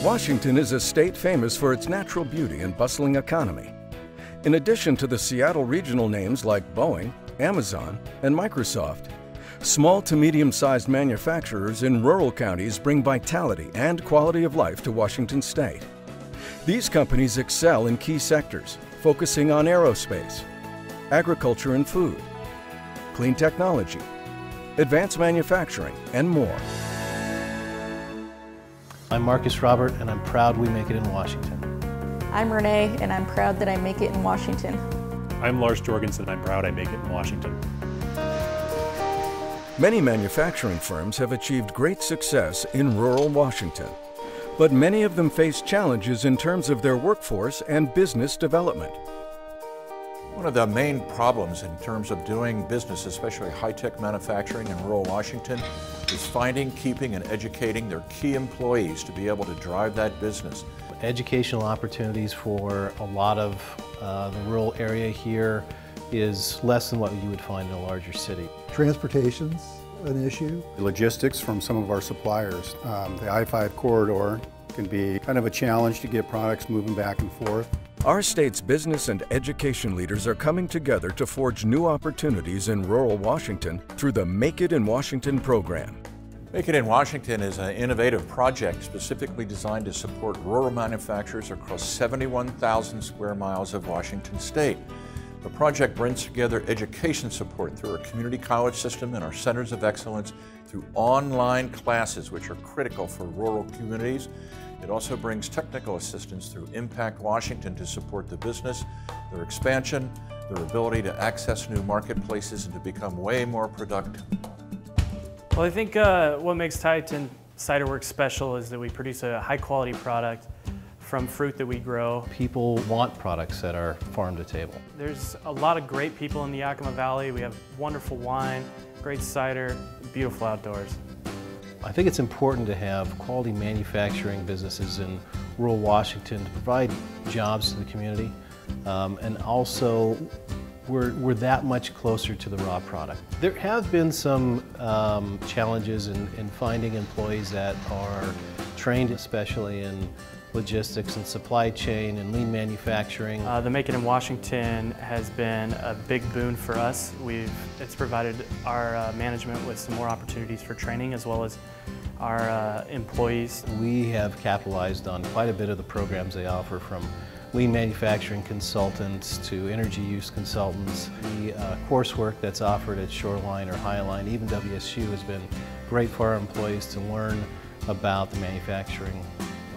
Washington is a state famous for its natural beauty and bustling economy. In addition to the Seattle regional names like Boeing, Amazon, and Microsoft, small to medium-sized manufacturers in rural counties bring vitality and quality of life to Washington State. These companies excel in key sectors, focusing on aerospace, agriculture and food, clean technology, advanced manufacturing, and more. I'm Marcus Robert, and I'm proud we make it in Washington. I'm Renee, and I'm proud that I make it in Washington. I'm Lars Jorgensen, and I'm proud I make it in Washington. Many manufacturing firms have achieved great success in rural Washington, but many of them face challenges in terms of their workforce and business development. One of the main problems in terms of doing business, especially high-tech manufacturing in rural Washington, is finding, keeping, and educating their key employees to be able to drive that business. Educational opportunities for a lot of the rural area here is less than what you would find in a larger city. Transportation's an issue. Logistics from some of our suppliers. The I-5 corridor can be kind of a challenge to get products moving back and forth. Our state's business and education leaders are coming together to forge new opportunities in rural Washington through the Make It in Washington program. Make It in Washington is an innovative project specifically designed to support rural manufacturers across 71,000 square miles of Washington state. The project brings together education support through our community college system and our centers of excellence through online classes, which are critical for rural communities. It also brings technical assistance through Impact Washington to support the business, their expansion, their ability to access new marketplaces, and to become way more productive. Well, I think what makes Typein Ciderworks special is that we produce a high-quality product from fruit that we grow. People want products that are farm to table. There's a lot of great people in the Yakima Valley. We have wonderful wine, great cider, beautiful outdoors. I think it's important to have quality manufacturing businesses in rural Washington to provide jobs to the community, and also we're that much closer to the raw product. There have been some challenges in finding employees that are trained especially in logistics and supply chain and lean manufacturing. The Make It in Washington has been a big boon for us. It's provided our management with some more opportunities for training as well as our employees. We have capitalized on quite a bit of the programs they offer, from lean manufacturing consultants to energy use consultants. The coursework that's offered at Shoreline or Highline, even WSU, has been great for our employees to learn about the manufacturing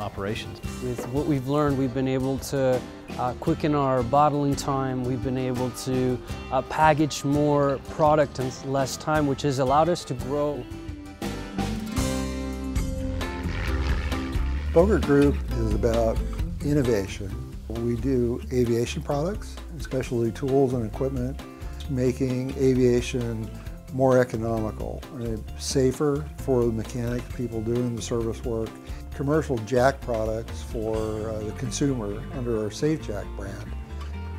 operations. With what we've learned, we've been able to quicken our bottling time. We've been able to package more product in less time, which has allowed us to grow. Foggy Group is about innovation. We do aviation products, specialty tools and equipment, making aviation more economical, safer for the mechanics, people doing the service work. Commercial jack products for the consumer under our SafeJack brand.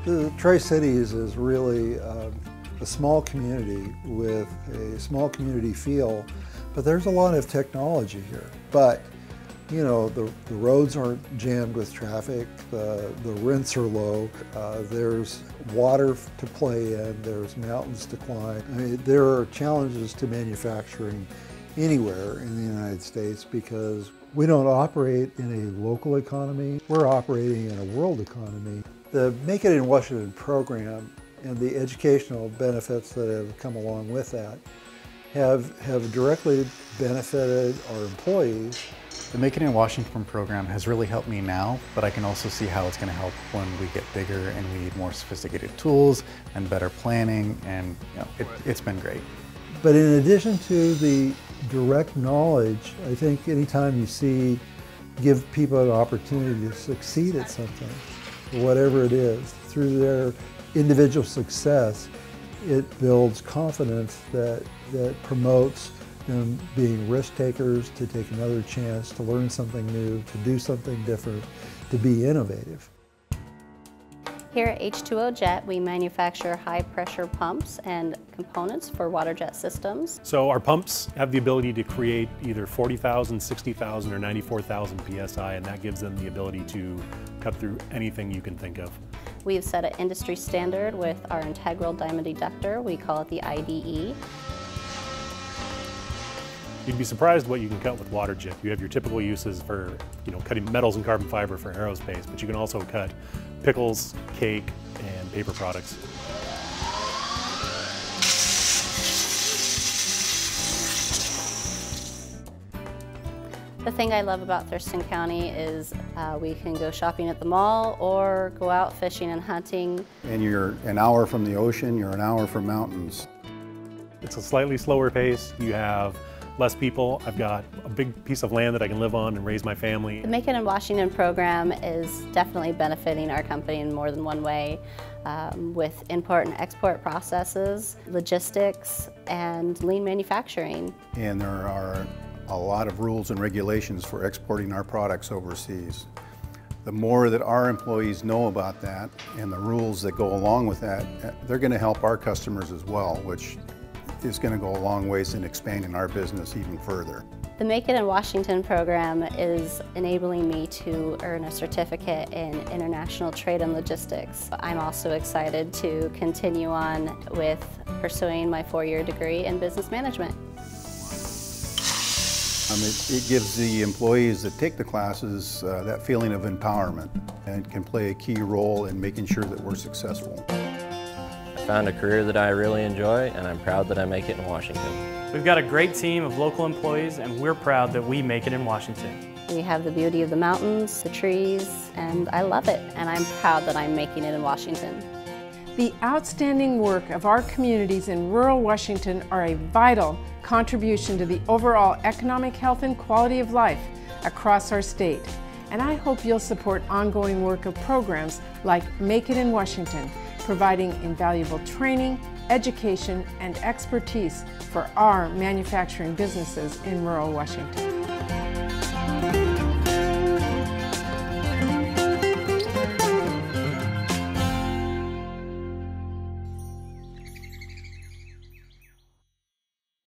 The Tri-Cities is really a small community with a small community feel, but there's a lot of technology here. But you know, the roads aren't jammed with traffic, the rents are low, there's water to play in, there's mountains to climb. I mean, there are challenges to manufacturing anywhere in the United States because we don't operate in a local economy, we're operating in a world economy. The Make It in Washington program and the educational benefits that have come along with that have directly benefited our employees. The Make It in Washington program has really helped me now, but I can also see how it's going to help when we get bigger and we need more sophisticated tools and better planning, and it's been great. But in addition to the direct knowledge, I think anytime you give people an opportunity to succeed at something, whatever it is, through their individual success, it builds confidence that promotes them being risk takers, to take another chance, to learn something new, to do something different, to be innovative. Here at H2O Jet, we manufacture high-pressure pumps and components for water jet systems. So our pumps have the ability to create either 40,000, 60,000, or 94,000 PSI, and that gives them the ability to cut through anything you can think of. We've set an industry standard with our integral diamond deductor. We call it the IDE. You'd be surprised what you can cut with water jet. You have your typical uses for, cutting metals and carbon fiber for aerospace, but you can also cut pickles, cake, and paper products. The thing I love about Thurston County is we can go shopping at the mall or go out fishing and hunting. And you're an hour from the ocean, you're an hour from mountains. It's a slightly slower pace. You have less people. I've got a big piece of land that I can live on and raise my family. The Make It in Washington program is definitely benefiting our company in more than one way, with import and export processes, logistics, and lean manufacturing. And there are a lot of rules and regulations for exporting our products overseas. The more that our employees know about that and the rules that go along with that, they're going to help our customers as well, which is going to go a long ways in expanding our business even further. The Make It in Washington program is enabling me to earn a certificate in international trade and logistics. I'm also excited to continue on with pursuing my 4-year degree in business management. It gives the employees that take the classes that feeling of empowerment and can play a key role in making sure that we're successful. I found a career that I really enjoy, and I'm proud that I make it in Washington. We've got a great team of local employees, and we're proud that we make it in Washington. We have the beauty of the mountains, the trees, and I love it, and I'm proud that I'm making it in Washington. The outstanding work of our communities in rural Washington are a vital contribution to the overall economic health and quality of life across our state. And I hope you'll support ongoing work of programs like Make It in Washington, providing invaluable training, education, and expertise for our manufacturing businesses in rural Washington.